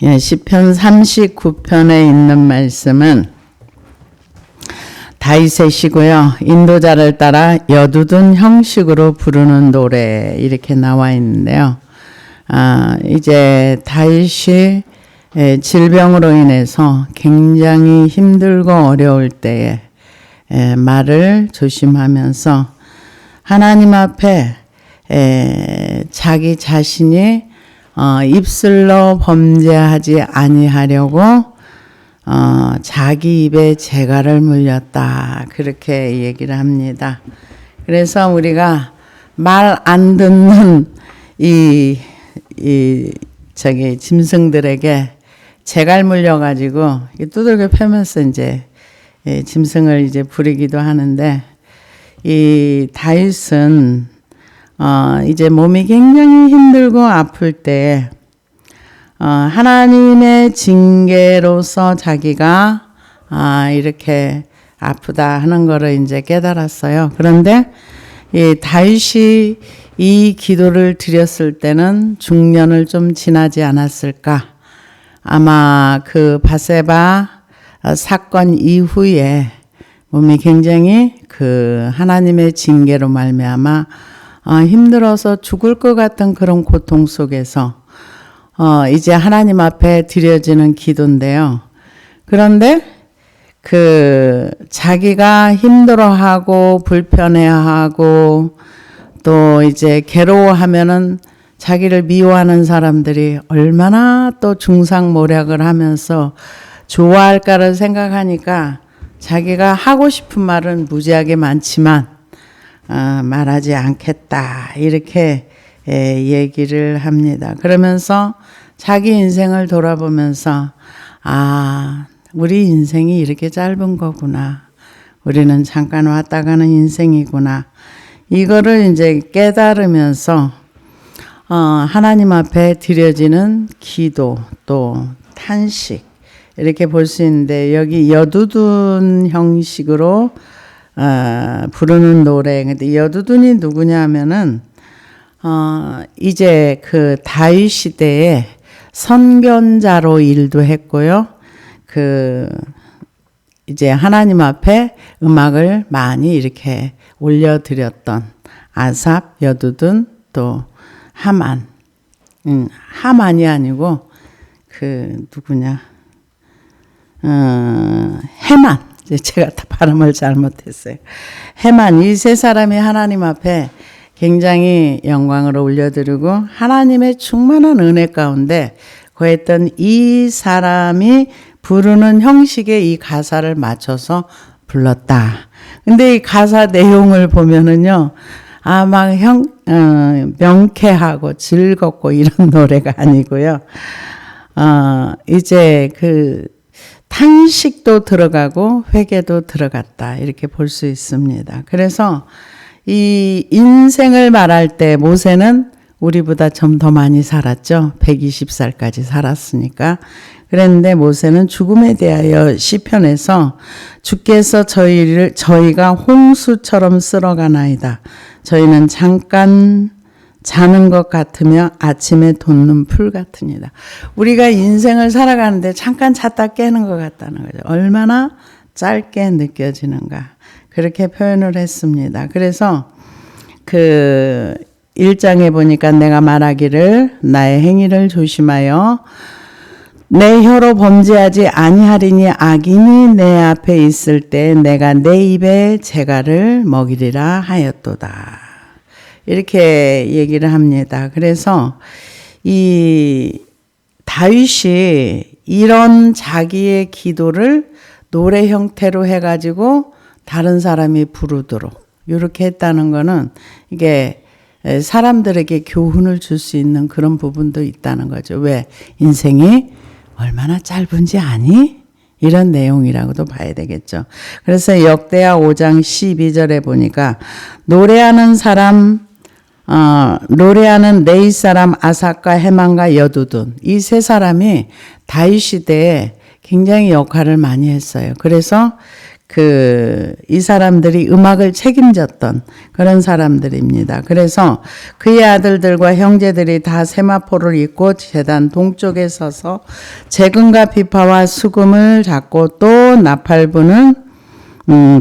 예, 시편 39편에 있는 말씀은 다윗의 시고요. 인도자를 따라 여두둔 형식으로 부르는 노래 이렇게 나와 있는데요. 이제 다윗이 질병으로 인해서 굉장히 힘들고 어려울 때에 말을 조심하면서 하나님 앞에 자기 자신이 입술로 범죄하지 아니하려고 자기 입에 재갈을 물렸다 그렇게 얘기를 합니다. 그래서 우리가 말 안 듣는 짐승들에게 재갈 물려가지고 두들겨 패면서 이제 짐승을 이제 부리기도 하는데 이 다윗은 이제 몸이 굉장히 힘들고 아플 때 하나님의 징계로서 자기가 이렇게 아프다 하는 거를 이제 깨달았어요. 그런데 이 다윗이 이 기도를 드렸을 때는 중년을 좀 지나지 않았을까? 아마 그 바세바 사건 이후에 몸이 굉장히 그 하나님의 징계로 말미암아 힘들어서 죽을 것 같은 그런 고통 속에서 이제 하나님 앞에 드려지는 기도인데요. 그런데 그 자기가 힘들어하고 불편해하고 또 이제 괴로워하면은 자기를 미워하는 사람들이 얼마나 또 중상모략을 하면서 좋아할까를 생각하니까 자기가 하고 싶은 말은 무지하게 많지만 말하지 않겠다 이렇게 얘기를 합니다. 그러면서 자기 인생을 돌아보면서 우리 인생이 이렇게 짧은 거구나. 우리는 잠깐 왔다 가는 인생이구나. 이거를 이제 깨달으면서 하나님 앞에 드려지는 기도 또 탄식 이렇게 볼 수 있는데 여기 여두둔 형식으로 부르는 노래. 근데 여두둔이 누구냐 하면은 이제 그 다윗 시대에 선견자로 일도 했고요. 그 이제 하나님 앞에 음악을 많이 이렇게 올려드렸던 아삽, 여두둔 또 하만. 하만이 아니고 그 누구냐? 헤만. 제가 다 발음을 잘못했어요. 헤만. 이 세 사람이 하나님 앞에 굉장히 영광을 올려드리고 하나님의 충만한 은혜 가운데 거했던 이 사람이 부르는 형식의 이 가사를 맞춰서 불렀다. 근데 이 가사 내용을 보면은요, 막 명쾌하고 즐겁고 이런 노래가 아니고요. 이제 그 탄식도 들어가고 회개도 들어갔다. 이렇게 볼 수 있습니다. 그래서 이 인생을 말할 때 모세는 우리보다 좀 더 많이 살았죠. 120살까지 살았으니까. 그랬는데 모세는 죽음에 대하여 시편에서 주께서 저희가 홍수처럼 쓸어가나이다. 저희는 잠깐 자는 것 같으며 아침에 돋는 풀 같으니다. 우리가 인생을 살아가는데 잠깐 잤다 깨는 것 같다는 거죠. 얼마나 짧게 느껴지는가. 그렇게 표현을 했습니다. 그래서 그 1장에 보니까 내가 말하기를 나의 행위를 조심하여 내 혀로 범죄하지 아니하리니 악인이 내 앞에 있을 때 내가 내 입에 재갈을 먹이리라 하였도다. 이렇게 얘기를 합니다. 그래서 이 다윗이 이런 자기의 기도를 노래 형태로 해가지고 다른 사람이 부르도록 이렇게 했다는 거는 이게 사람들에게 교훈을 줄 수 있는 그런 부분도 있다는 거죠. 왜? 인생이 얼마나 짧은지 아니? 이런 내용이라고도 봐야 되겠죠. 그래서 역대하 5장 12절에 보니까 노래하는 레위 사람 아삭과 헤만과 여두둔 이 세 사람이 다윗 시대에 굉장히 역할을 많이 했어요. 그래서 이 사람들이 음악을 책임졌던 그런 사람들입니다. 그래서 그의 아들들과 형제들이 다 세마포를 입고 제단 동쪽에 서서 재금과 비파와 수금을 잡고 또 나팔부는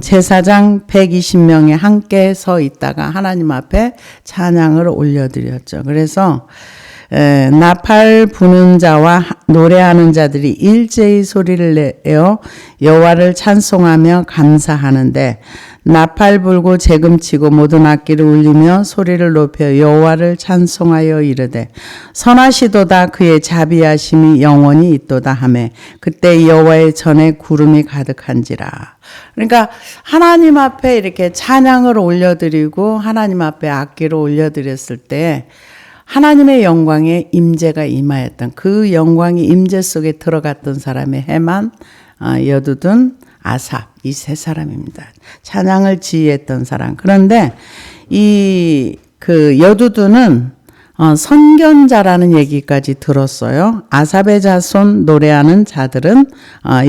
제사장 120명이 함께 서 있다가 하나님 앞에 찬양을 올려드렸죠. 그래서 나팔 부는 자와 노래하는 자들이 일제히 소리를 내어 여호와를 찬송하며 감사하는데 나팔 불고 재금치고 모든 악기를 울리며 소리를 높여 여호와를 찬송하여 이르되 선하시도다 그의 자비하심이 영원히 있도다 하매 그때 여호와의 전에 구름이 가득한지라. 그러니까 하나님 앞에 이렇게 찬양을 올려드리고 하나님 앞에 악기를 올려드렸을 때 하나님의 영광의 임재가 임하였던 그 영광의 임재 속에 들어갔던 사람의 헤만, 여두둔, 아삽 이 세 사람입니다. 찬양을 지휘했던 사람. 그런데 그 여두둔은 선견자라는 얘기까지 들었어요. 아삽의 자손 노래하는 자들은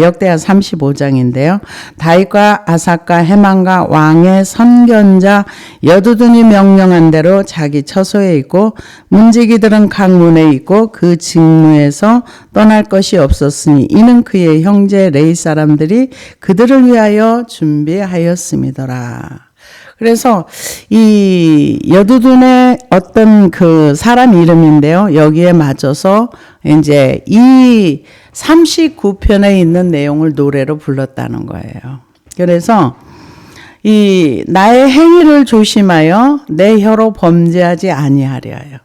역대하 35장인데요. 다윗과 아삽과 헤만과 왕의 선견자 여두둔이 명령한 대로 자기 처소에 있고 문지기들은 각 문에 있고 그 직무에서 떠날 것이 없었으니 이는 그의 형제 레위 사람들이 그들을 위하여 준비하였음이더라. 그래서 이 여두둔의 어떤 그 사람 이름인데요. 여기에 맞춰서 이제 이 39편에 있는 내용을 노래로 불렀다는 거예요. 그래서 이 나의 행위를 조심하여 내 혀로 범죄하지 아니하려 하여.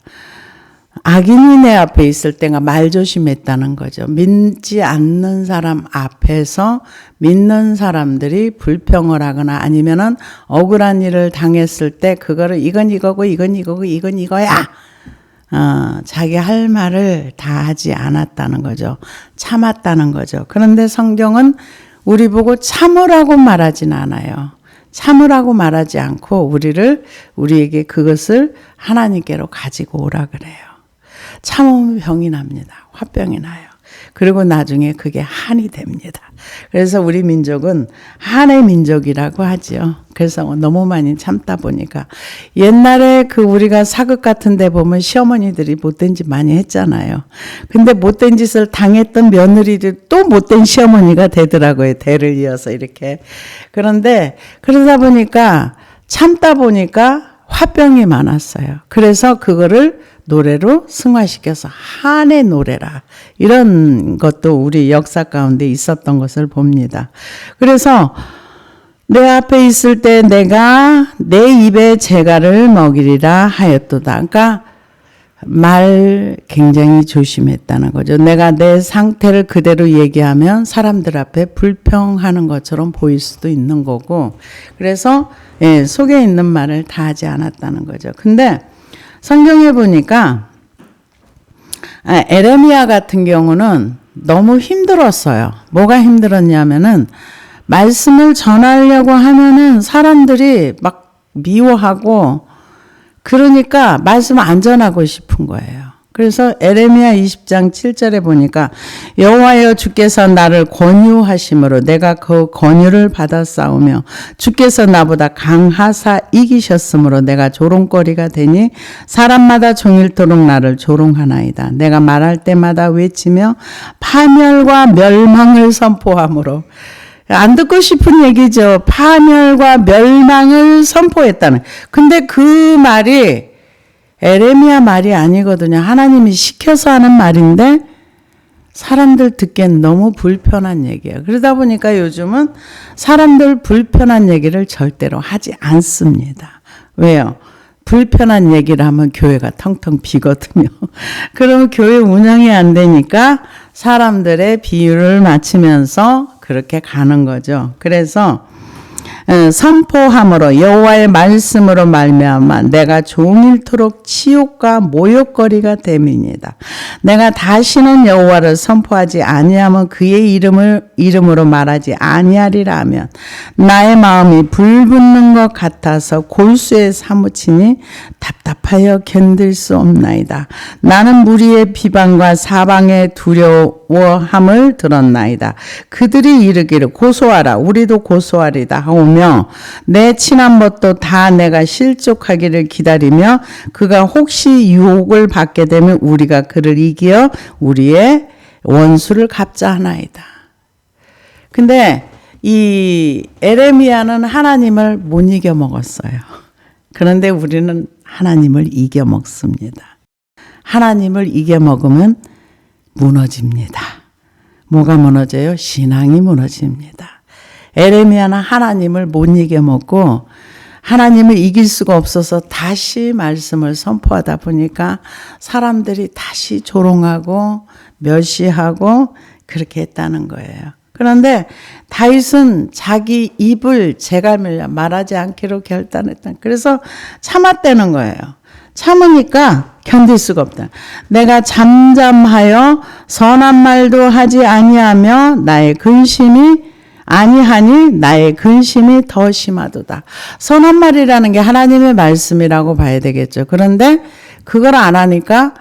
악인이 내 앞에 있을 때가 말조심했다는 거죠. 믿지 않는 사람 앞에서 믿는 사람들이 불평을 하거나 아니면은 억울한 일을 당했을 때 그거를 이건 이거고 이건 이거고 이건 이거야. 자기 할 말을 다 하지 않았다는 거죠. 참았다는 거죠. 그런데 성경은 우리 보고 참으라고 말하진 않아요. 참으라고 말하지 않고 우리에게 그것을 하나님께로 가지고 오라 그래요. 참으면 병이 납니다. 화병이 나요. 그리고 나중에 그게 한이 됩니다. 그래서 우리 민족은 한의 민족이라고 하죠. 그래서 너무 많이 참다 보니까 옛날에 우리가 사극 같은 데 보면 시어머니들이 못된 짓 많이 했잖아요. 근데 못된 짓을 당했던 며느리들이 또 못된 시어머니가 되더라고요. 대를 이어서 이렇게. 그런데 그러다 보니까 참다 보니까 화병이 많았어요. 그래서 그거를 노래로 승화시켜서 한의 노래라. 이런 것도 우리 역사 가운데 있었던 것을 봅니다. 그래서 내 앞에 있을 때 내가 내 입에 재갈을 먹이리라 하였도다. 그러니까 말 굉장히 조심했다는 거죠. 내가 내 상태를 그대로 얘기하면 사람들 앞에 불평하는 것처럼 보일 수도 있는 거고, 그래서 속에 있는 말을 다 하지 않았다는 거죠. 근데 성경에 보니까 에레미야 같은 경우는 너무 힘들었어요. 뭐가 힘들었냐면은 말씀을 전하려고 하면은 사람들이 막 미워하고 그러니까 말씀을 안 전하고 싶은 거예요. 그래서 에레미야 20장 7절에 보니까 여호와여 주께서 나를 권유하심으로 내가 그 권유를 받아 싸우며 주께서 나보다 강하사 이기셨으므로 내가 조롱거리가 되니 사람마다 종일토록 나를 조롱하나이다. 내가 말할 때마다 외치며 파멸과 멸망을 선포하므로 안 듣고 싶은 얘기죠. 파멸과 멸망을 선포했다는. 근데 그 말이 에레미야 말이 아니거든요. 하나님이 시켜서 하는 말인데 사람들 듣기엔 너무 불편한 얘기예요. 그러다 보니까 요즘은 사람들 불편한 얘기를 절대로 하지 않습니다. 왜요? 불편한 얘기를 하면 교회가 텅텅 비거든요. 그러면 교회 운영이 안 되니까 사람들의 비유를 맞추면서 그렇게 가는 거죠. 그래서 선포함으로 여호와의 말씀으로 말미암아 내가 종일토록 치욕과 모욕거리가 됨이니이다. 내가 다시는 여호와를 선포하지 아니하면 그의 이름으로 말하지 아니하리라 하면 나의 마음이 불붙는 것 같아서 골수에 사무치니 답답하여 견딜 수 없나이다. 나는 무리의 비방과 사방의 두려워함을 들었나이다. 그들이 이르기를 고소하라 우리도 고소하리다 하오며 내 친한 벗도 다 내가 실족하기를 기다리며 그가 혹시 유혹을 받게 되면 우리가 그를 이겨 우리의 원수를 갚자하나이다. 근데 이 에레미야는 하나님을 못 이겨 먹었어요. 그런데 우리는 하나님을 이겨 먹습니다. 하나님을 이겨 먹으면 무너집니다. 뭐가 무너져요? 신앙이 무너집니다. 에레미야는 하나님을 못 이겨먹고 하나님을 이길 수가 없어서 다시 말씀을 선포하다 보니까 사람들이 다시 조롱하고 멸시하고 그렇게 했다는 거예요. 그런데 다윗은 자기 입을 재갈매려 말하지 않기로 결단했다. 그래서 참았다는 거예요. 참으니까 견딜 수가 없다. 내가 잠잠하여 선한 말도 하지 아니하며 나의 근심이 아니하니 나의 근심이 더 심하도다. 선한 말이라는 게 하나님의 말씀이라고 봐야 되겠죠. 그런데 그걸 안 하니까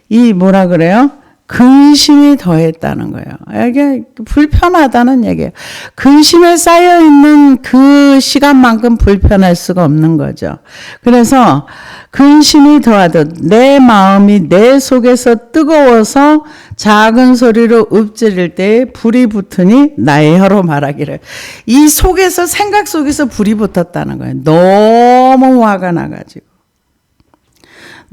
이 뭐라 그래요? 근심이 더했다는 거예요. 이게 불편하다는 얘기예요. 근심에 쌓여있는 그 시간만큼 불편할 수가 없는 거죠. 그래서 근심이 더하듯 내 마음이 내 속에서 뜨거워서 작은 소리로 읊조릴 때에 불이 붙으니 나의 혀로 말하기를. 이 속에서 생각 속에서 불이 붙었다는 거예요. 너무 화가 나가지고.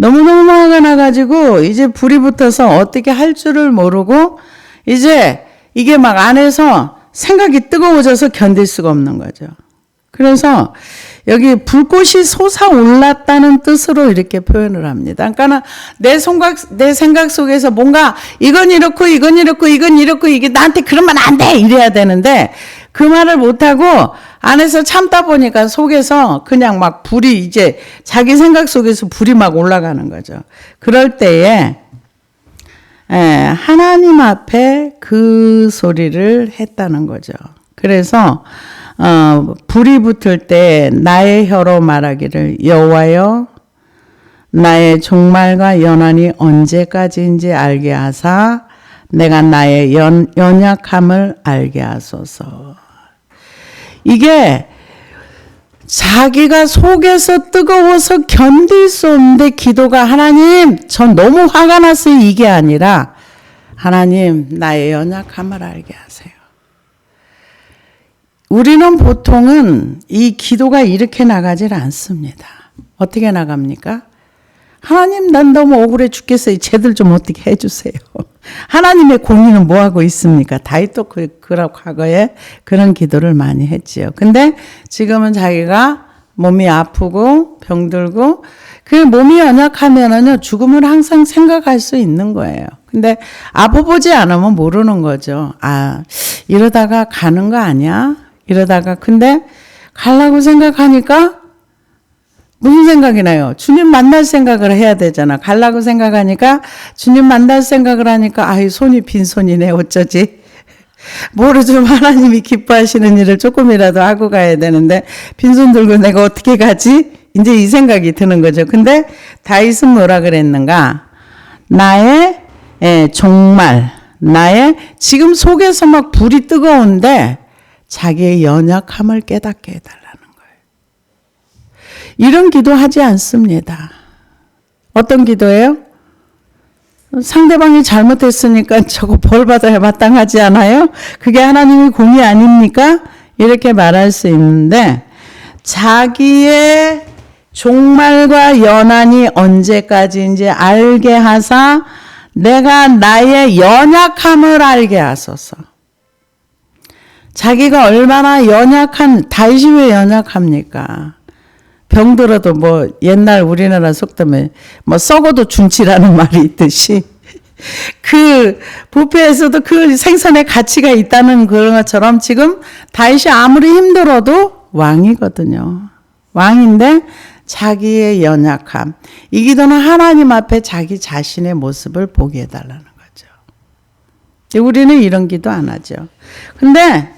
너무너무 화가 나가지고 이제 불이 붙어서 어떻게 할 줄을 모르고 이제 이게 막 안에서 생각이 뜨거워져서 견딜 수가 없는 거죠. 그래서 여기 불꽃이 솟아올랐다는 뜻으로 이렇게 표현을 합니다. 그러니까 내 생각 속에서 뭔가 이건 이렇고 이건 이렇고 이건 이렇고 이게 나한테 그러면 안 돼 이래야 되는데 그 말을 못하고 안에서 참다 보니까 속에서 그냥 막 불이 이제 자기 생각 속에서 불이 막 올라가는 거죠. 그럴 때에 하나님 앞에 그 소리를 했다는 거죠. 그래서 불이 붙을 때 나의 혀로 말하기를 여호와여 나의 종말과 연한이 언제까지인지 알게 하사 내가 나의 연약함을 알게 하소서. 이게 자기가 속에서 뜨거워서 견딜 수 없는데 기도가 하나님 전 너무 화가 났어요 이게 아니라 하나님 나의 연약함을 알게 하세요. 우리는 보통은 이 기도가 이렇게 나가질 않습니다. 어떻게 나갑니까? 하나님 난 너무 억울해 죽겠어요. 쟤들 좀 어떻게 해주세요. 하나님의 공의는 뭐하고 있습니까? 다윗도 그런 과거에 그런 기도를 많이 했지요. 근데 지금은 자기가 몸이 아프고 병들고 그 몸이 연약하면은요 죽음을 항상 생각할 수 있는 거예요. 근데 아파보지 않으면 모르는 거죠. 아 이러다가 가는 거 아니야? 이러다가 근데 가려고 생각하니까 무슨 생각이 나요? 주님 만날 생각을 해야 되잖아. 가려고 생각하니까 주님 만날 생각을 하니까 아이 손이 빈손이네 어쩌지? 뭐를 좀 하나님이 기뻐하시는 일을 조금이라도 하고 가야 되는데 빈손 들고 내가 어떻게 가지? 이제 이 생각이 드는 거죠. 근데 다윗은 뭐라 그랬는가? 나의 종말, 나의 지금 속에서 막 불이 뜨거운데 자기의 연약함을 깨닫게 해달라는 거예요. 이런 기도하지 않습니다. 어떤 기도예요? 상대방이 잘못했으니까 저거 벌 받아야 마땅하지 않아요? 그게 하나님의 공의 아닙니까? 이렇게 말할 수 있는데 자기의 종말과 연한이 언제까지인지 알게 하사 내가 나의 연약함을 알게 하소서. 자기가 얼마나 다윗이 왜 연약합니까? 병들어도 뭐 옛날 우리나라 속담에 뭐 썩어도 준치라는 말이 있듯이 그 부패에서도 그 생선의 가치가 있다는 그런 것처럼 지금 다윗이 아무리 힘들어도 왕이거든요. 왕인데 자기의 연약함, 이 기도는 하나님 앞에 자기 자신의 모습을 보게 해달라는 거죠. 우리는 이런 기도 안 하죠. 근데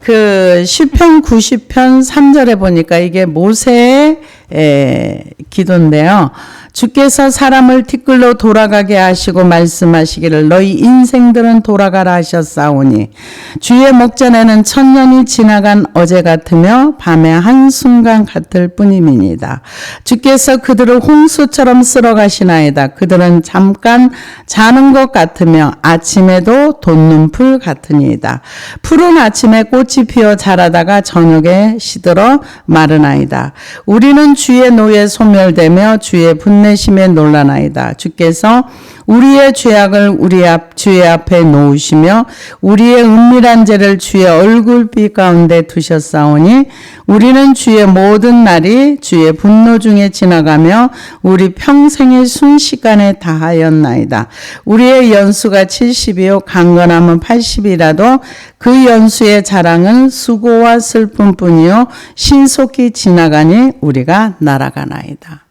그 시편 90편 3절에 보니까 이게 모세의 기도인데요. 주께서 사람을 티끌로 돌아가게 하시고 말씀하시기를 너희 인생들은 돌아가라 하셨사오니 주의 목전에는 천년이 지나간 어제 같으며 밤의 한순간 같을 뿐임이니이다. 주께서 그들을 홍수처럼 쓸어가시나이다. 그들은 잠깐 자는 것 같으며 아침에도 돋는 풀 같으니이다. 푸른 아침에 꽃이 피어 자라다가 저녁에 시들어 마르나이다. 우리는 주의 노에 소멸되며 주의 분내심에 놀라나이다. 주께서 우리의 죄악을 주의 앞에 놓으시며 우리의 은밀한 죄를 주의 얼굴빛 가운데 두셨사오니 우리는 주의 모든 날이 주의 분노 중에 지나가며 우리 평생의 순식간에 다하였나이다. 우리의 연수가 70이요 강건함은 80이라도 그 연수의 자랑은 수고와 슬픔뿐이요 신속히 지나가니 우리가 날아가나이다.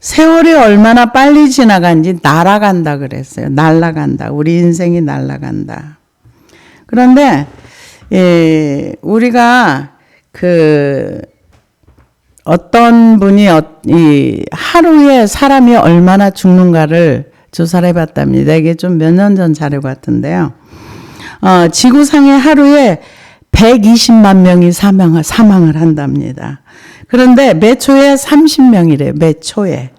세월이 얼마나 빨리 지나간지 날아간다 그랬어요. 날아간다. 우리 인생이 날아간다. 그런데 우리가 어떤 분이 하루에 사람이 얼마나 죽는가를 조사를 해봤답니다. 이게 좀 몇 년 전 자료 같은데요. 지구상에 하루에 120만 명이 사망을 한답니다. 그런데 매 초에 30명이래요. 매 초에.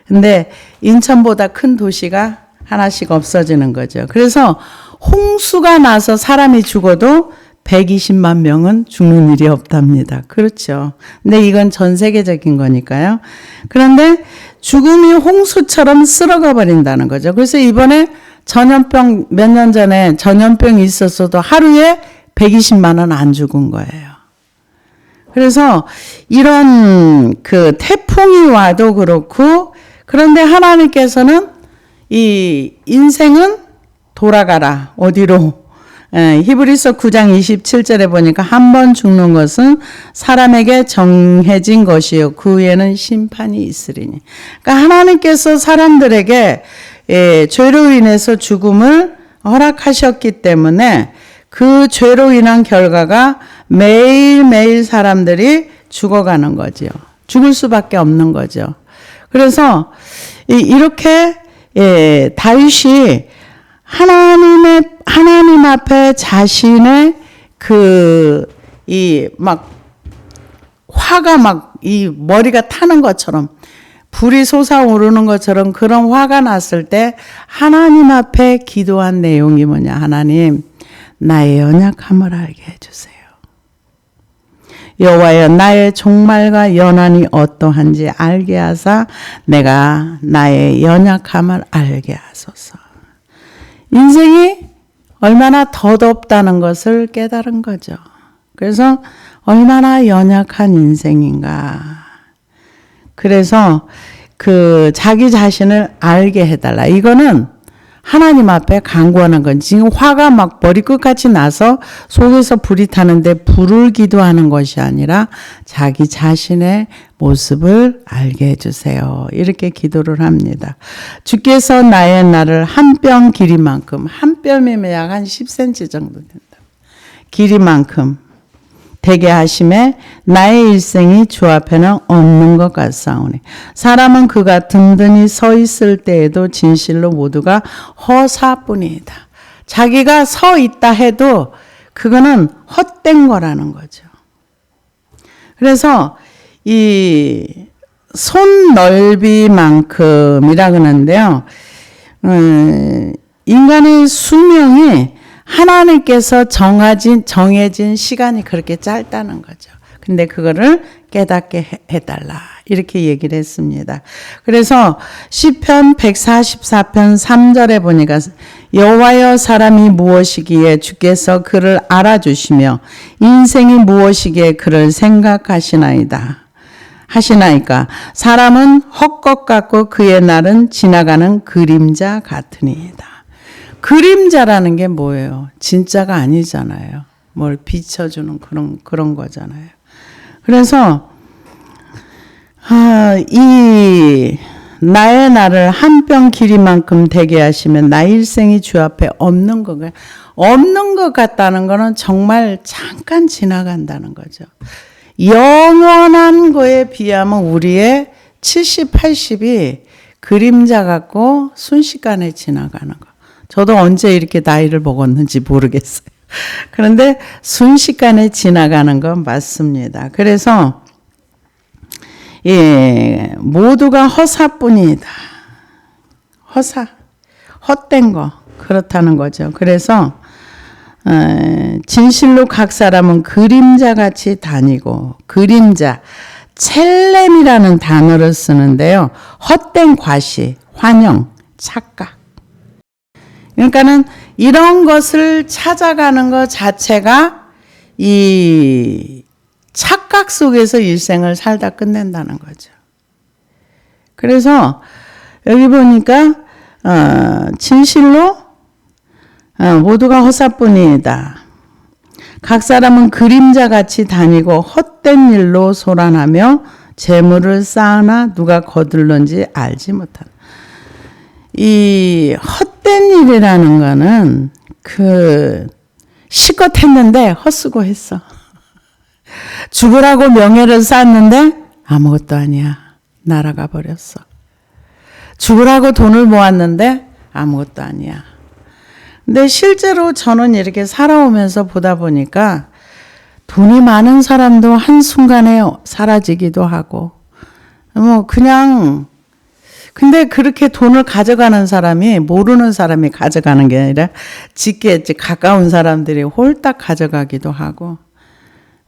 근데 인천보다 큰 도시가 하나씩 없어지는 거죠. 그래서 홍수가 나서 사람이 죽어도 120만 명은 죽는 일이 없답니다. 그렇죠. 근데 이건 전 세계적인 거니까요. 그런데 죽음이 홍수처럼 쓸어가 버린다는 거죠. 그래서 이번에 전염병 몇 년 전에 전염병이 있었어도 하루에 120만 원 안 죽은 거예요. 그래서 이런 태풍이 와도 그렇고 그런데 하나님께서는 이 인생은 돌아가라. 어디로? 히브리서 9장 27절에 보니까 한 번 죽는 것은 사람에게 정해진 것이요. 그 후에는 심판이 있으리니. 그러니까 하나님께서 사람들에게 죄로 인해서 죽음을 허락하셨기 때문에 그 죄로 인한 결과가 매일매일 사람들이 죽어가는 거죠. 죽을 수밖에 없는 거죠. 그래서 이렇게 다윗이 하나님 앞에 자신의 화가 이 머리가 타는 것처럼 불이 솟아오르는 것처럼 그런 화가 났을 때 하나님 앞에 기도한 내용이 뭐냐. 하나님, 나의 연약함을 알게 해주세요. 여호와여 나의 종말과 연한이 어떠한지 알게 하사 내가 나의 연약함을 알게 하소서. 인생이 얼마나 덧없다는 것을 깨달은 거죠. 그래서 얼마나 연약한 인생인가. 그래서 자기 자신을 알게 해달라. 이거는 하나님 앞에 간구하는 건 지금 화가 머리 끝까지 나서 속에서 불이 타는데 불을 기도하는 것이 아니라 자기 자신의 모습을 알게 해주세요. 이렇게 기도를 합니다. 주께서 나의 날을 한 뼘 길이만큼, 한 뼘이면 약 한 10cm 정도 된다. 길이만큼 되게 하심에 나의 일생이 주 앞에는 없는 것 같사오니 사람은 그가 든든히 서 있을 때에도 진실로 모두가 허사뿐이다. 자기가 서 있다 해도 그거는 헛된 거라는 거죠. 그래서 이 손 넓이만큼이라 그러는데요. 인간의 수명이 하나님께서 정해진 시간이 그렇게 짧다는 거죠. 근데 그거를 깨닫게 해달라. 이렇게 얘기를 했습니다. 그래서 시편 144편 3절에 보니까 여호와여 사람이 무엇이기에 주께서 그를 알아주시며 인생이 무엇이기에 그를 하시나이까 사람은 헛것 같고 그의 날은 지나가는 그림자 같으니이다. 그림자라는 게 뭐예요? 진짜가 아니잖아요. 뭘 비춰주는 그런 거잖아요. 그래서 이 나의 날을 한 뼘 길이만큼 되게 하시면 나 일생이 주 앞에 없는 것 같다는 거는 정말 잠깐 지나간다는 거죠. 영원한 거에 비하면 우리의 70, 80이 그림자 같고 순식간에 지나가는 거. 저도 언제 이렇게 나이를 먹었는지 모르겠어요. 그런데 순식간에 지나가는 건 맞습니다. 그래서 모두가 허사뿐이다. 헛된 거 그렇다는 거죠. 그래서 진실로 각 사람은 그림자같이 다니고, 그림자 첼렘이라는 단어를 쓰는데요. 헛된 과시, 환영, 착각. 그러니까는 이런 것을 찾아가는 것 자체가 이 착각 속에서 일생을 살다 끝낸다는 거죠. 그래서 여기 보니까 진실로 모두가 허사뿐이다. 각 사람은 그림자같이 다니고 헛된 일로 소란하며 재물을 쌓으나 누가 거둘런지 알지 못한다. 이 헛된 일이라는 거는 실컷 했는데 헛수고 했어. 죽으라고 명예를 쌓았는데 아무것도 아니야. 날아가 버렸어. 죽으라고 돈을 모았는데 아무것도 아니야. 근데 실제로 저는 이렇게 살아오면서 보다 보니까 돈이 많은 사람도 한순간에 사라지기도 하고, 근데 그렇게 돈을 가져가는 사람이, 모르는 사람이 가져가는 게 아니라 직계 가까운 사람들이 홀딱 가져가기도 하고,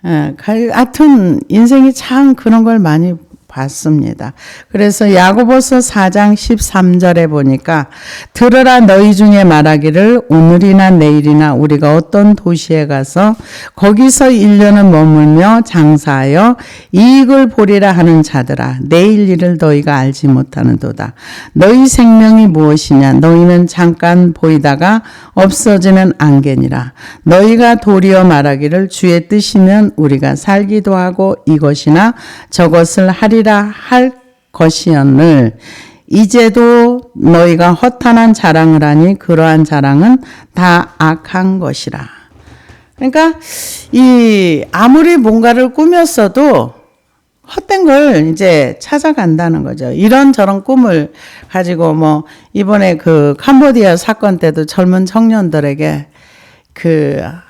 하여튼 인생이 참 그런 걸 많이 봤습니다. 그래서 야고보서 4장 13절에 보니까 들으라 너희 중에 말하기를 오늘이나 내일이나 우리가 어떤 도시에 가서 거기서 1년을 머물며 장사하여 이익을 보리라 하는 자들아 내일 일을 너희가 알지 못하는도다. 너희 생명이 무엇이냐 너희는 잠깐 보이다가 없어지는 안개니라. 너희가 도리어 말하기를 주의 뜻이면 우리가 살기도 하고 이것이나 저것을 하리라 할 것이었늘 이제도 너희가 허탄한 자랑을 하니 그러한 자랑은 다 악한 것이라. 그러니까 아무리 뭔가를 꾸몄어도 헛된 걸 이제 찾아간다는 거죠. 이런저런 꿈을 가지고 이번에 그 캄보디아 사건 때도 젊은 청년들에게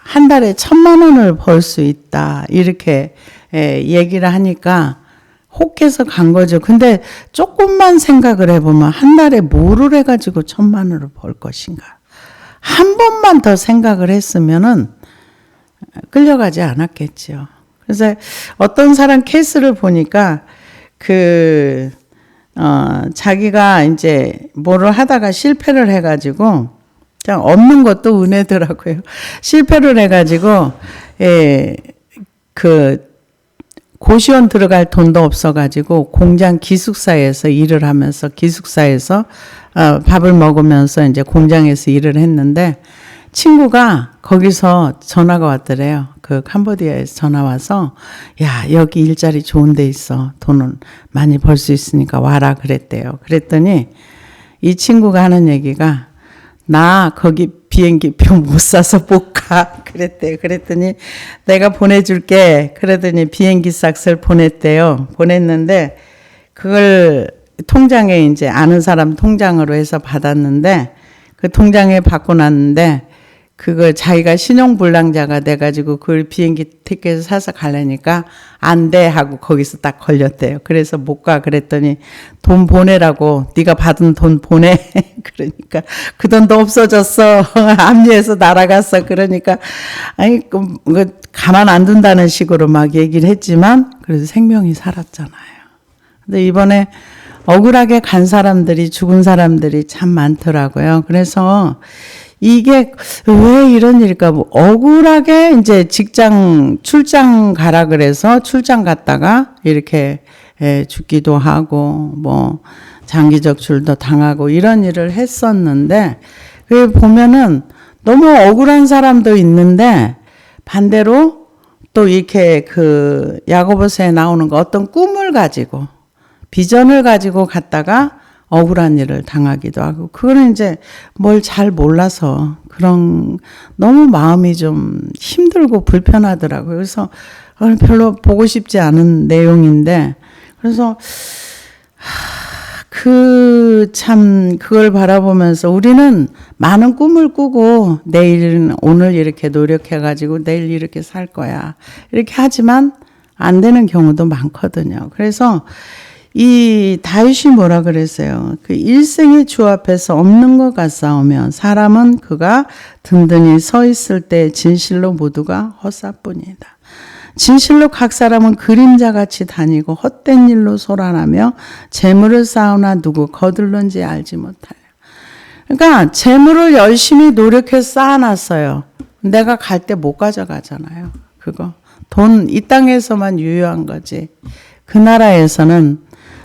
한 달에 1,000만 원을 벌 수 있다 이렇게 얘기를 하니까 혹해서 간 거죠. 근데 조금만 생각을 해보면 한 달에 뭐를 해가지고 1,000만 원을 벌 것인가. 한 번만 더 생각을 했으면은 끌려가지 않았겠죠. 그래서 어떤 사람 케이스를 보니까 자기가 이제 뭐를 하다가 실패를 해가지고 그냥 없는 것도 은혜더라고요. 실패를 해가지고 고시원 들어갈 돈도 없어가지고 공장 기숙사에서 일을 하면서 기숙사에서 밥을 먹으면서 이제 공장에서 일을 했는데 친구가 거기서 전화가 왔더래요. 캄보디아에서 전화 와서 야 여기 일자리 좋은 데 있어. 돈을 많이 벌 수 있으니까 와라 그랬대요. 그랬더니 이 친구가 하는 얘기가 나 거기 비행기표 못 사서 못 가. 그랬대요. 그랬더니 내가 보내줄게. 그러더니 비행기 싹을 보냈대요. 보냈는데 그걸 통장에 이제 아는 사람 통장으로 해서 받았는데 그 통장에 받고 났는데 그걸 자기가 신용불량자가 돼가지고 그걸 비행기 티켓을 사서 가려니까 안 돼 하고 거기서 딱 걸렸대요. 그래서 못 가. 그랬더니 돈 보내라고 네가 받은 돈 보내. 그러니까 그 돈도 없어졌어. 압류해서 날아갔어. 그러니까 아니 가만 안 둔다는 식으로 막 얘기를 했지만 그래서 생명이 살았잖아요. 근데 이번에 억울하게 간 사람들이 죽은 사람들이 참 많더라고요. 그래서 이게 왜 이런 일일까? 억울하게 이제 직장 출장 가라 그래서 출장 갔다가 이렇게 죽기도 하고 장기 적출도 당하고 이런 일을 했었는데 그 보면은 너무 억울한 사람도 있는데 반대로 또 이렇게 그 야고보서에 나오는 거 어떤 꿈을 가지고 비전을 가지고 갔다가 억울한 일을 당하기도 하고 그거는 이제 뭘 잘 몰라서 그런 너무 마음이 좀 힘들고 불편하더라고요. 그래서 별로 보고 싶지 않은 내용인데 그래서 그걸 바라보면서 우리는 많은 꿈을 꾸고 내일은 오늘 이렇게 노력해가지고 내일 이렇게 살 거야. 이렇게 하지만 안 되는 경우도 많거든요. 그래서 이 다윗이 뭐라 그랬어요? 그 일생이 주 앞에서 없는 것 같사오며 사람은 그가 든든히 서 있을 때 진실로 모두가 헛사뿐이다. 진실로 각 사람은 그림자같이 다니고 헛된 일로 소란하며 재물을 쌓으나 누구 거들는지 알지 못하려. 그러니까 재물을 열심히 노력해서 쌓아놨어요. 내가 갈 때 못 가져가잖아요. 그거 돈 이 땅에서만 유효한 거지. 그 나라에서는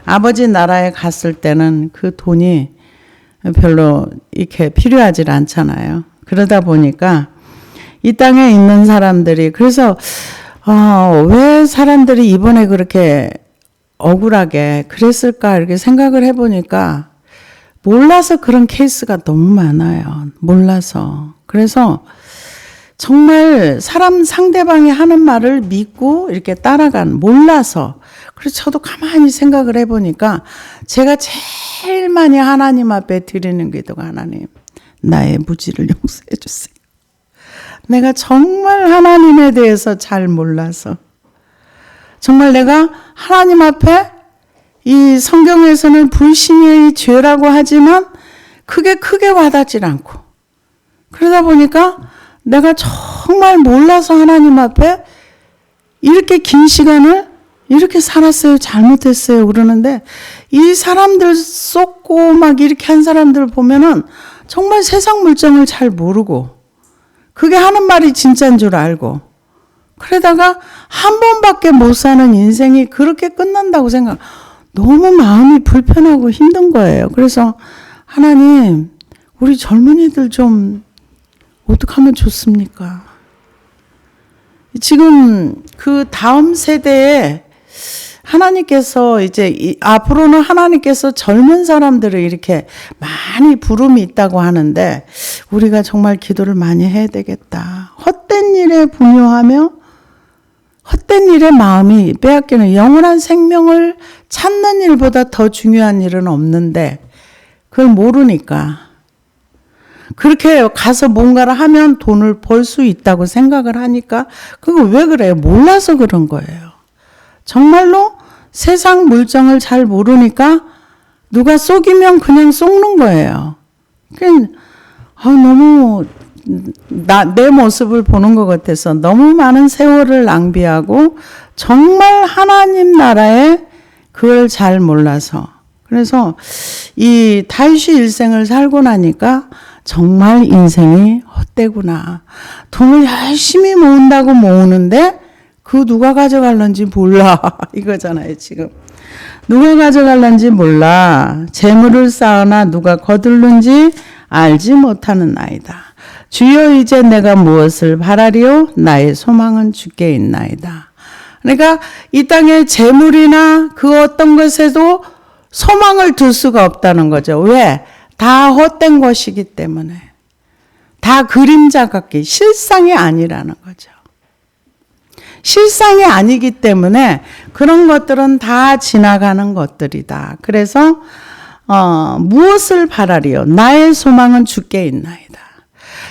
아버지 나라에 갔을 때는 그 돈이 별로 이렇게 필요하지 않잖아요. 그러다 보니까 이 땅에 있는 사람들이 그래서 왜 사람들이 이번에 그렇게 억울하게 그랬을까 이렇게 생각을 해보니까 몰라서 그런 케이스가 너무 많아요. 몰라서. 그래서 정말 사람 상대방이 하는 말을 믿고 이렇게 따라간 몰라서. 그래서 저도 가만히 생각을 해보니까 제가 제일 많이 하나님 앞에 드리는 기도가 하나님 나의 무지를 용서해 주세요. 내가 정말 하나님에 대해서 잘 몰라서 정말 내가 하나님 앞에 이 성경에서는 불신의 죄라고 하지만 크게 와닿질 않고 그러다 보니까 내가 정말 몰라서 하나님 앞에 이렇게 긴 시간을 이렇게 살았어요. 잘못했어요. 그러는데 이 사람들 쏟고 막 이렇게 한 사람들 보면은 정말 세상 물정을 잘 모르고 그게 하는 말이 진짜인 줄 알고 그러다가 한 번밖에 못 사는 인생이 그렇게 끝난다고 생각 너무 마음이 불편하고 힘든 거예요. 그래서 하나님 우리 젊은이들 좀 어떻게 하면 좋습니까? 지금 그 다음 세대에 하나님께서 이제 앞으로는 하나님께서 젊은 사람들을 이렇게 많이 부름이 있다고 하는데 우리가 정말 기도를 많이 해야 되겠다. 헛된 일에 분요하며 헛된 일에 마음이 빼앗기는 영원한 생명을 찾는 일보다 더 중요한 일은 없는데 그걸 모르니까 그렇게 가서 뭔가를 하면 돈을 벌 수 있다고 생각을 하니까 그거 왜 그래요? 몰라서 그런 거예요. 정말로 세상 물정을 잘 모르니까 누가 속이면 그냥 속는 거예요. 그러니까 너무 내 모습을 보는 것 같아서 너무 많은 세월을 낭비하고 정말 하나님 나라에 그걸 잘 몰라서 그래서 이 다윗이 일생을 살고 나니까 정말 인생이 헛되구나. 돈을 열심히 모은다고 모으는데 그 누가 가져갈런지 몰라. 이거잖아요, 지금. 누가 가져갈런지 몰라. 재물을 쌓으나 누가 거둘는지 알지 못하는 나이다. 주여 이제 내가 무엇을 바라리요? 나의 소망은 주께 있나이다. 그러니까 이 땅에 재물이나 그 어떤 것에도 소망을 둘 수가 없다는 거죠. 왜? 다 헛된 것이기 때문에. 다 그림자 같기, 실상이 아니라는 거죠. 실상이 아니기 때문에 그런 것들은 다 지나가는 것들이다. 그래서 무엇을 바라리요? 나의 소망은 주께 있나이다.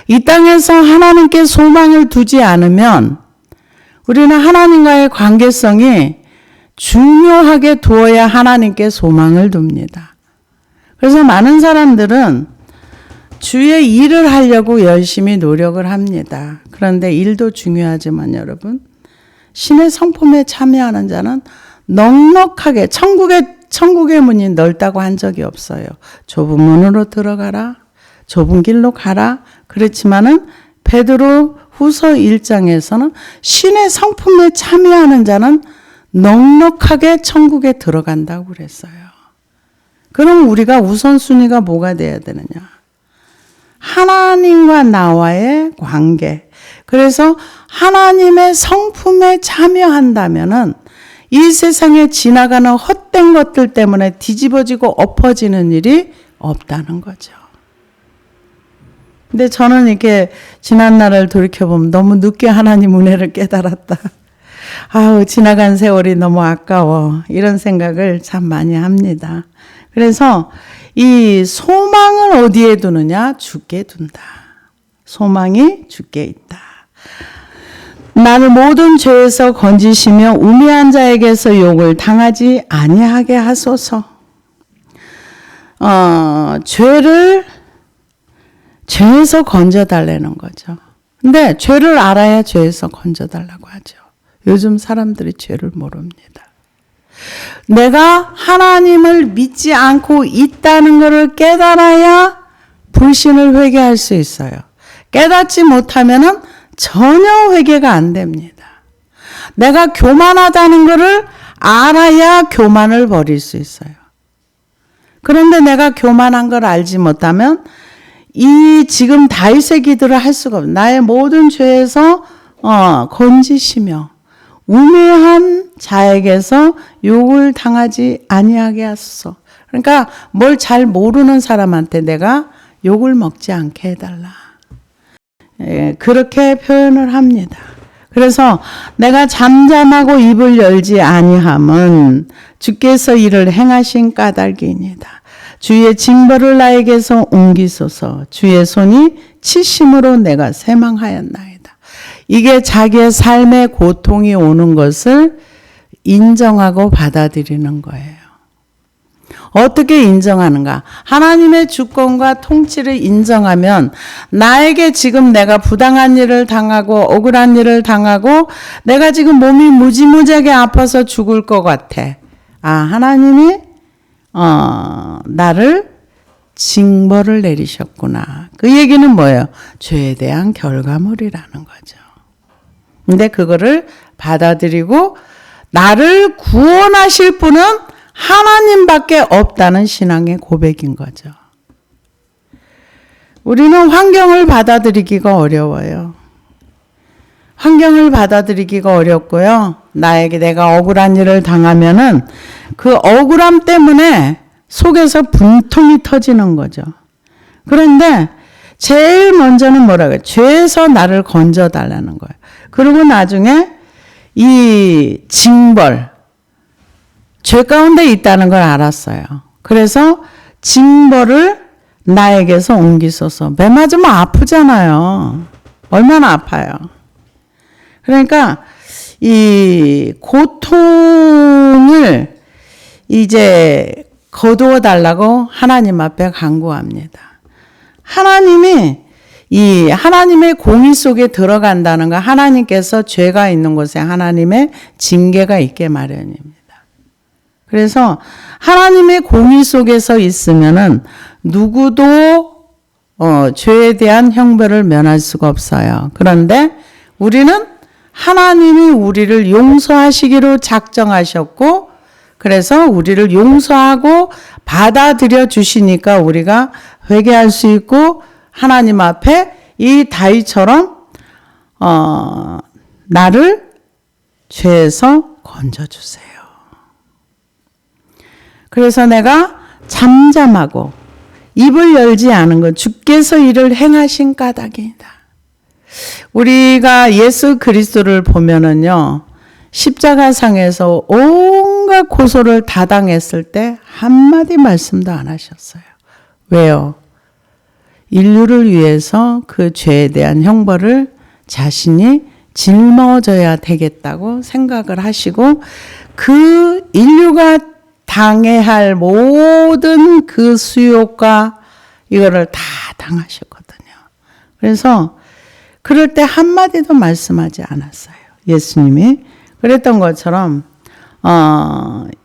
이 땅에서 하나님께 소망을 두지 않으면 우리는 하나님과의 관계성이 중요하게 두어야 하나님께 소망을 둡니다. 그래서 많은 사람들은 주의 일을 하려고 열심히 노력을 합니다. 그런데 일도 중요하지만 여러분 신의 성품에 참여하는 자는 넉넉하게 천국의 문이 넓다고 한 적이 없어요. 좁은 문으로 들어가라. 좁은 길로 가라. 그렇지만은 베드로 후서 1장에서는 신의 성품에 참여하는 자는 넉넉하게 천국에 들어간다고 그랬어요. 그럼 우리가 우선순위가 뭐가 돼야 되느냐? 하나님과 나와의 관계. 그래서 하나님의 성품에 참여한다면은 이 세상에 지나가는 헛된 것들 때문에 뒤집어지고 엎어지는 일이 없다는 거죠. 근데 저는 이렇게 지난 날을 돌이켜보면 너무 늦게 하나님 은혜를 깨달았다. 아우, 지나간 세월이 너무 아까워. 이런 생각을 참 많이 합니다. 그래서 이 소망을 어디에 두느냐? 주께 둔다. 소망이 주께 있다. 나를 모든 죄에서 건지시며 우매한 자에게서 욕을 당하지 아니하게 하소서. 죄에서 건져달라는 거죠. 근데 죄를 알아야 죄에서 건져달라고 하죠. 요즘 사람들이 죄를 모릅니다. 내가 하나님을 믿지 않고 있다는 것을 깨달아야 불신을 회개할 수 있어요. 깨닫지 못하면은 전혀 회개가 안 됩니다. 내가 교만하다는 것을 알아야 교만을 버릴 수 있어요. 그런데 내가 교만한 걸 알지 못하면 이 지금 다윗의 기도를 할 수가 없어요. 나의 모든 죄에서 건지시며 우매한 자에게서 욕을 당하지 아니하게 하소서. 그러니까 뭘 잘 모르는 사람한테 내가 욕을 먹지 않게 해달라. 그렇게 표현을 합니다. 그래서 내가 잠잠하고 입을 열지 아니함은 주께서 이를 행하신 까닭이니이다. 주의 징벌을 나에게서 옮기소서. 주의 손이 치심으로 내가 쇠망하였나이다. 이게 자기의 삶의 고통이 오는 것을 인정하고 받아들이는 거예요. 어떻게 인정하는가? 하나님의 주권과 통치를 인정하면 나에게 지금 내가 부당한 일을 당하고 억울한 일을 당하고 내가 지금 몸이 무지무지하게 아파서 죽을 것 같아. 아, 하나님이 나를 징벌을 내리셨구나. 그 얘기는 뭐예요? 죄에 대한 결과물이라는 거죠. 근데 그거를 받아들이고 나를 구원하실 분은 하나님밖에 없다는 신앙의 고백인 거죠. 우리는 환경을 받아들이기가 어려워요. 환경을 받아들이기가 어렵고요. 나에게 내가 억울한 일을 당하면은 그 억울함 때문에 속에서 분통이 터지는 거죠. 그런데 제일 먼저는 뭐라고 해요? 죄에서 나를 건져달라는 거예요. 그리고 나중에 이 징벌, 죄 가운데 있다는 걸 알았어요. 그래서 징벌을 나에게서 옮기소서. 매 맞으면 아프잖아요. 얼마나 아파요. 그러니까 이 고통을 이제 거두어 달라고 하나님 앞에 간구합니다. 하나님이 이 하나님의 공의 속에 들어간다는 거, 하나님께서 죄가 있는 곳에 하나님의 징계가 있게 마련입니다. 그래서 하나님의 공의 속에서 있으면은 누구도 죄에 대한 형벌을 면할 수가 없어요. 그런데 우리는 하나님이 우리를 용서하시기로 작정하셨고, 그래서 우리를 용서하고 받아들여 주시니까 우리가 회개할 수 있고, 하나님 앞에 이 다윗처럼 나를 죄에서 건져주세요. 그래서 내가 잠잠하고 입을 열지 않은 것, 주께서 이를 행하신 까닭이다. 우리가 예수 그리스도를 보면은요, 십자가상에서 온갖 고소를 다 당했을 때 한마디 말씀도 안 하셨어요. 왜요? 인류를 위해서 그 죄에 대한 형벌을 자신이 짊어져야 되겠다고 생각을 하시고, 그 인류가 당해야 할 모든 그 수욕과 이거를 다 당하셨거든요. 그래서 그럴 때 한마디도 말씀하지 않았어요. 예수님이. 그랬던 것처럼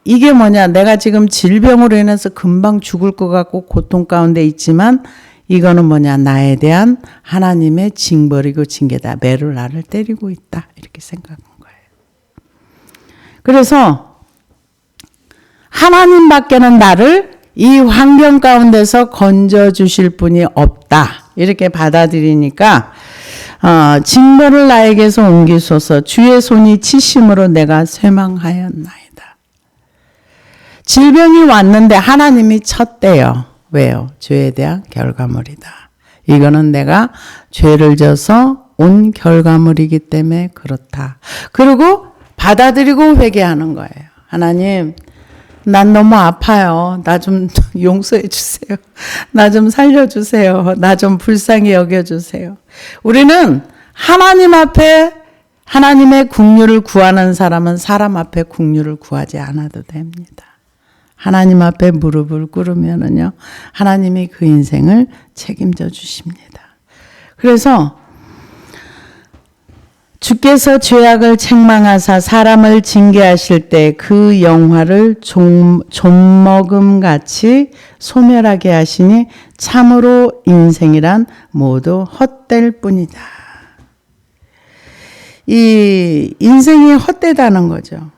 이게 뭐냐, 내가 지금 질병으로 인해서 금방 죽을 것 같고 고통 가운데 있지만 이거는 뭐냐, 나에 대한 하나님의 징벌이고 징계다. 매를 나를 때리고 있다. 이렇게 생각한 거예요. 그래서 하나님밖에는 나를 이 환경 가운데서 건져주실 분이 없다. 이렇게 받아들이니까 징벌을 나에게서 옮기소서. 주의 손이 치심으로 내가 쇠망하였나이다. 질병이 왔는데 하나님이 쳤대요. 왜요? 죄에 대한 결과물이다. 이거는 내가 죄를 져서 온 결과물이기 때문에 그렇다. 그리고 받아들이고 회개하는 거예요. 하나님, 난 너무 아파요. 나 좀 용서해 주세요. 나 좀 살려주세요. 나 좀 불쌍히 여겨주세요. 우리는 하나님 앞에 하나님의 긍휼을 구하는 사람은 사람 앞에 긍휼을 구하지 않아도 됩니다. 하나님 앞에 무릎을 꿇으면은요, 하나님이 그 인생을 책임져 주십니다. 그래서 주께서 죄악을 책망하사 사람을 징계하실 때 그 영화를 좀먹음같이 소멸하게 하시니 참으로 인생이란 모두 헛될 뿐이다. 이 인생이 헛되다는 거죠.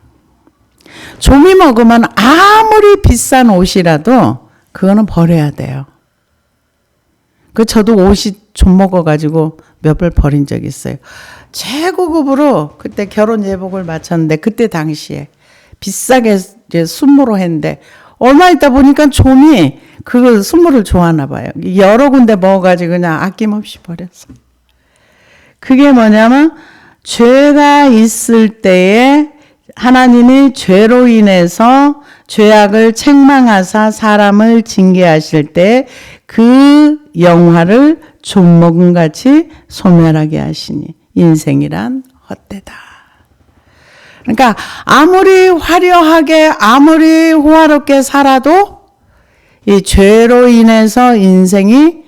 좀이 먹으면 아무리 비싼 옷이라도 그거는 버려야 돼요. 저도 옷이 좀 먹어가지고 몇 벌 버린 적 있어요. 최고급으로 그때 결혼 예복을 마쳤는데 그때 당시에 비싸게 순모로 했는데 얼마 있다 보니까 좀이 그 순모를 좋아하나 봐요. 여러 군데 먹어가지고 그냥 아낌없이 버렸어. 그게 뭐냐면 죄가 있을 때에 하나님이 죄로 인해서 죄악을 책망하사 사람을 징계하실 때 그 영화를 좀먹음같이 소멸하게 하시니 인생이란 헛되다. 그러니까 아무리 화려하게 아무리 호화롭게 살아도 이 죄로 인해서 인생이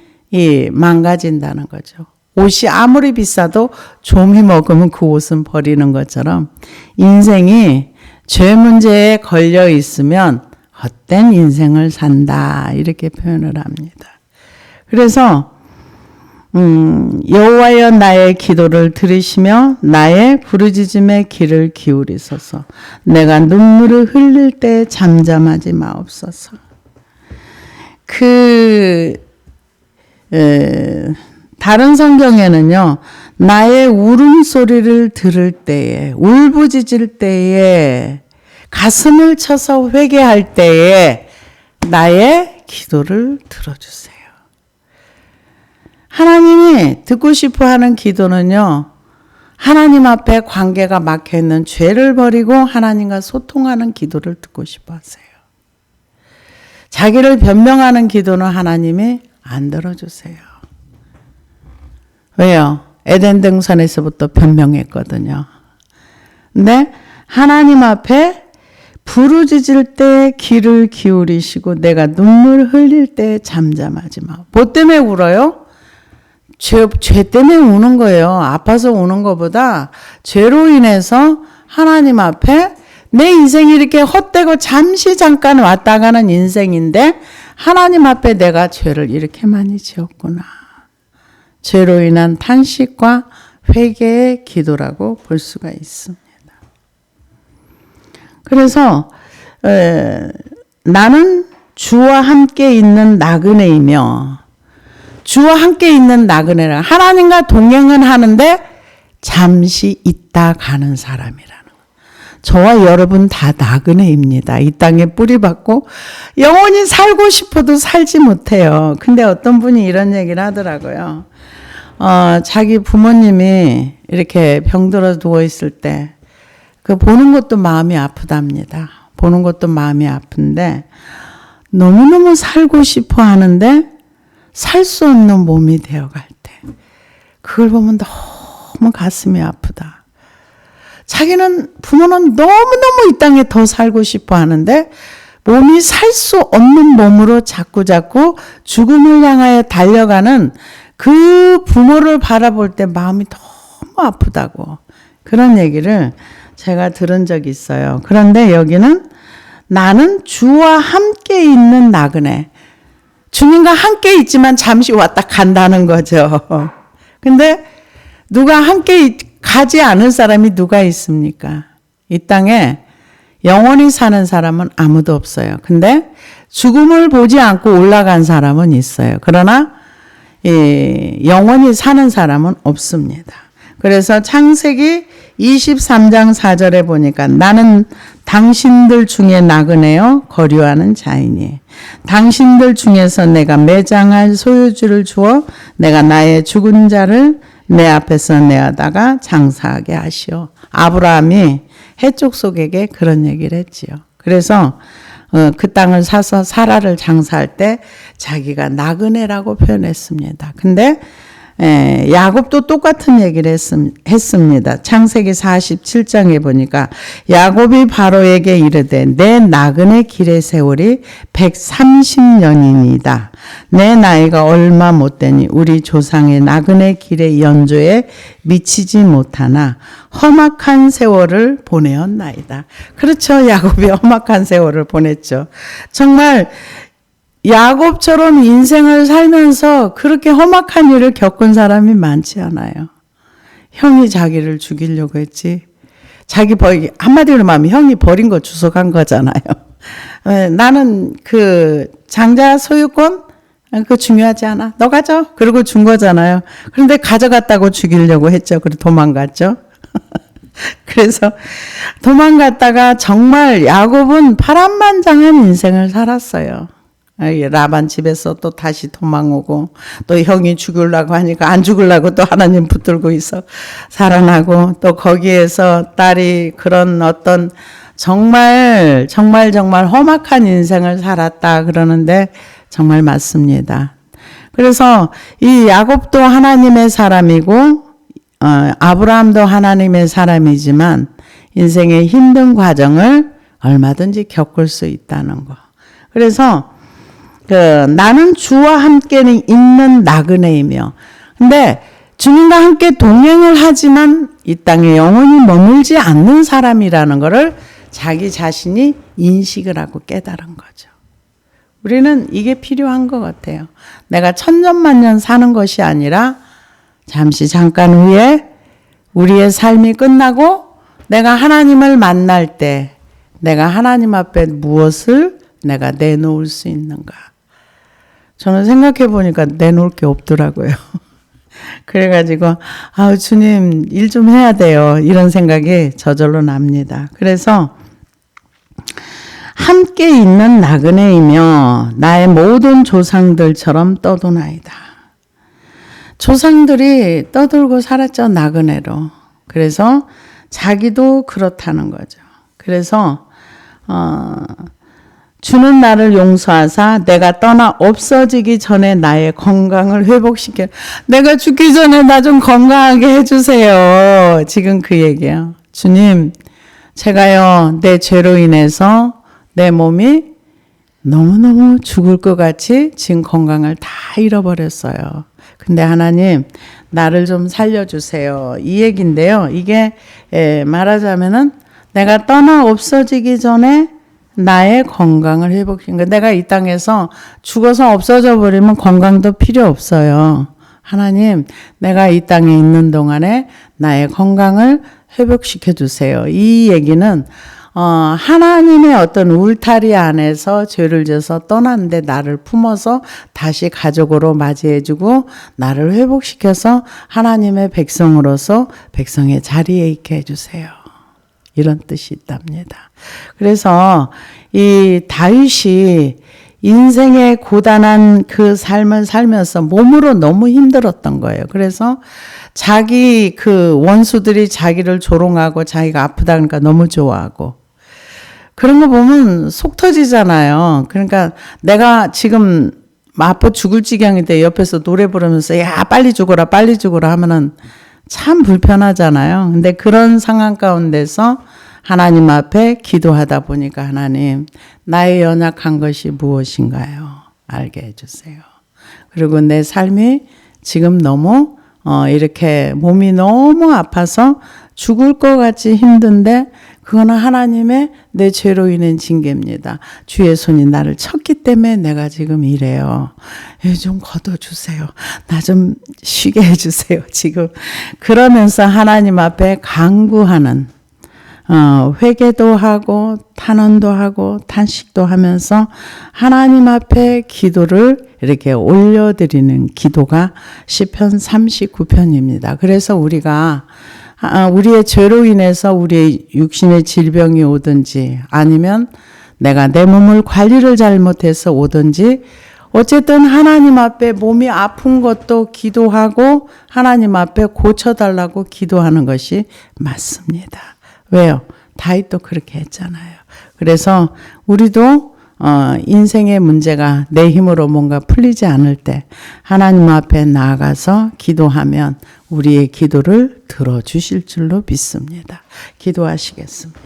망가진다는 거죠. 옷이 아무리 비싸도 좀이 먹으면 그 옷은 버리는 것처럼 인생이 죄 문제에 걸려 있으면 헛된 인생을 산다 이렇게 표현을 합니다. 그래서 여호와여 나의 기도를 들으시며 나의 부르짖음에 귀를 기울이소서. 내가 눈물을 흘릴 때 잠잠하지 마옵소서. 다른 성경에는요, 나의 울음소리를 들을 때에, 울부짖을 때에, 가슴을 쳐서 회개할 때에 나의 기도를 들어주세요. 하나님이 듣고 싶어 하는 기도는요, 하나님 앞에 관계가 막혀있는 죄를 버리고 하나님과 소통하는 기도를 듣고 싶어 하세요. 자기를 변명하는 기도는 하나님이 안 들어주세요. 왜요? 에덴 동산에서부터 변명했거든요. 근데 하나님 앞에 부르짖을 때 귀를 기울이시고 내가 눈물 흘릴 때 잠잠하지 마. 뭐 때문에 울어요? 죄 때문에 우는 거예요. 아파서 우는 것보다 죄로 인해서 하나님 앞에 내 인생이 이렇게 헛되고 잠깐 왔다 가는 인생인데 하나님 앞에 내가 죄를 이렇게 많이 지었구나. 죄로 인한 탄식과 회개의 기도라고 볼 수가 있습니다. 그래서 나는 주와 함께 있는 나그네이며 주와 함께 있는 나그네라 하나님과 동행은 하는데 잠시 있다 가는 사람이라는 거. 저와 여러분 다 나그네입니다. 이 땅에 뿌리 박고 영원히 살고 싶어도 살지 못해요. 근데 어떤 분이 이런 얘기를 하더라고요. 자기 부모님이 이렇게 병들어 누워 있을 때 그 보는 것도 마음이 아프답니다. 보는 것도 마음이 아픈데 너무너무 살고 싶어 하는데 살 수 없는 몸이 되어갈 때 그걸 보면 너무 가슴이 아프다. 자기는 부모는 너무너무 이 땅에 더 살고 싶어 하는데 몸이 살 수 없는 몸으로 자꾸 죽음을 향하여 달려가는 그 부모를 바라볼 때 마음이 너무 아프다고 그런 얘기를 제가 들은 적이 있어요. 그런데 여기는 나는 주와 함께 있는 나그네. 주님과 함께 있지만 잠시 왔다 간다는 거죠. 근데 누가 함께 가지 않을 사람이 누가 있습니까? 이 땅에 영원히 사는 사람은 아무도 없어요. 근데 죽음을 보지 않고 올라간 사람은 있어요. 그러나 영원히 사는 사람은 없습니다. 그래서 창세기 23장 4절에 보니까 나는 당신들 중에 나그네요 거류하는 자이니 당신들 중에서 내가 매장할 소유주를 주어 내가 나의 죽은 자를 내 앞에서 내어다가 장사하게 하시오. 아브라함이 해족속에게 그런 얘기를 했지요. 그래서 그 땅을 사서 사라를 장사할 때 자기가 나그네라고 표현했습니다. 근데 야곱도 똑같은 얘기를 했습니다. 창세기 47장에 보니까 야곱이 바로에게 이르되 내 나그네 길의 세월이 130년이니이다. 내 나이가 얼마 못되니 우리 조상의 나그네 길의 연조에 미치지 못하나 험악한 세월을 보내었나이다. 그렇죠. 야곱이 험악한 세월을 보냈죠. 정말 야곱처럼 인생을 살면서 그렇게 험악한 일을 겪은 사람이 많지 않아요. 형이 자기를 죽이려고 했지. 한마디로 말하면 형이 버린 거 주워간 거잖아요. 나는 그 장자 소유권 그거 중요하지 않아. 너 가져. 그리고 준 거잖아요. 그런데 가져갔다고 죽이려고 했죠. 그리고 도망갔죠. 그래서 도망갔다가 정말 야곱은 파란만장한 인생을 살았어요. 라반 집에서 또 다시 도망오고 또 형이 죽으려고 하니까 안 죽으려고 또 하나님 붙들고 있어 살아나고 또 거기에서 딸이 그런 어떤 정말 험악한 인생을 살았다 그러는데 정말 맞습니다. 그래서 이 야곱도 하나님의 사람이고 아브라함도 하나님의 사람이지만 인생의 힘든 과정을 얼마든지 겪을 수 있다는 거. 그래서 나는 주와 함께 있는 나그네이며 근데 주님과 함께 동행을 하지만 이 땅에 영원히 머물지 않는 사람이라는 것을 자기 자신이 인식을 하고 깨달은 거죠. 우리는 이게 필요한 것 같아요. 내가 천년만년 사는 것이 아니라 잠깐 후에 우리의 삶이 끝나고 내가 하나님을 만날 때 내가 하나님 앞에 무엇을 내가 내놓을 수 있는가. 저는 생각해 보니까 내놓을 게 없더라고요. 그래가지고 주님 일 좀 해야 돼요. 이런 생각이 저절로 납니다. 그래서 함께 있는 나그네이며 나의 모든 조상들처럼 떠도나이다. 조상들이 떠들고 살았죠. 나그네로. 그래서 자기도 그렇다는 거죠. 그래서 주는 나를 용서하사 내가 떠나 없어지기 전에 나의 건강을 회복시켜. 내가 죽기 전에 나 좀 건강하게 해주세요. 지금 그 얘기예요. 주님, 제가요 내 죄로 인해서 내 몸이 너무너무 죽을 것 같이 지금 건강을 다 잃어버렸어요. 근데 하나님 나를 좀 살려주세요. 이 얘기인데요. 이게 말하자면은 내가 떠나 없어지기 전에 나의 건강을 회복시킨 거예요. 내가 이 땅에서 죽어서 없어져 버리면 건강도 필요 없어요. 하나님, 내가 이 땅에 있는 동안에 나의 건강을 회복시켜 주세요. 이 얘기는 하나님의 어떤 울타리 안에서 죄를 져서 떠났는데 나를 품어서 다시 가족으로 맞이해주고 나를 회복시켜서 하나님의 백성으로서 백성의 자리에 있게 해주세요. 이런 뜻이 있답니다. 그래서 이 다윗이 인생의 고단한 그 삶을 살면서 몸으로 너무 힘들었던 거예요. 그래서 자기 그 원수들이 자기를 조롱하고 자기가 아프다 그러니까 너무 좋아하고 그런 거 보면 속 터지잖아요. 그러니까 내가 지금 아파 죽을 지경인데 옆에서 노래 부르면서 야 빨리 죽어라 빨리 죽어라 하면은 참 불편하잖아요. 근데 그런 상황 가운데서 하나님 앞에 기도하다 보니까 하나님 나의 연약한 것이 무엇인가요? 알게 해주세요. 그리고 내 삶이 지금 너무 이렇게 몸이 너무 아파서 죽을 것 같이 힘든데 그거는 하나님의 내 죄로 인한 징계입니다. 주의 손이 나를 쳤기 때문에 내가 지금 이래요. 좀 걷어주세요. 나 좀 쉬게 해주세요. 지금 그러면서 하나님 앞에 간구하는 회개도 하고 탄원도 하고 탄식도 하면서 하나님 앞에 기도를 이렇게 올려드리는 기도가 시편 39편입니다. 그래서 우리가 우리의 죄로 인해서 우리의 육신의 질병이 오든지 아니면 내가 내 몸을 관리를 잘못해서 오든지 어쨌든 하나님 앞에 몸이 아픈 것도 기도하고 하나님 앞에 고쳐달라고 기도하는 것이 맞습니다. 왜요? 다윗도 그렇게 했잖아요. 그래서 우리도 인생의 문제가 내 힘으로 뭔가 풀리지 않을 때 하나님 앞에 나아가서 기도하면 우리의 기도를 들어주실 줄로 믿습니다. 기도하시겠습니다.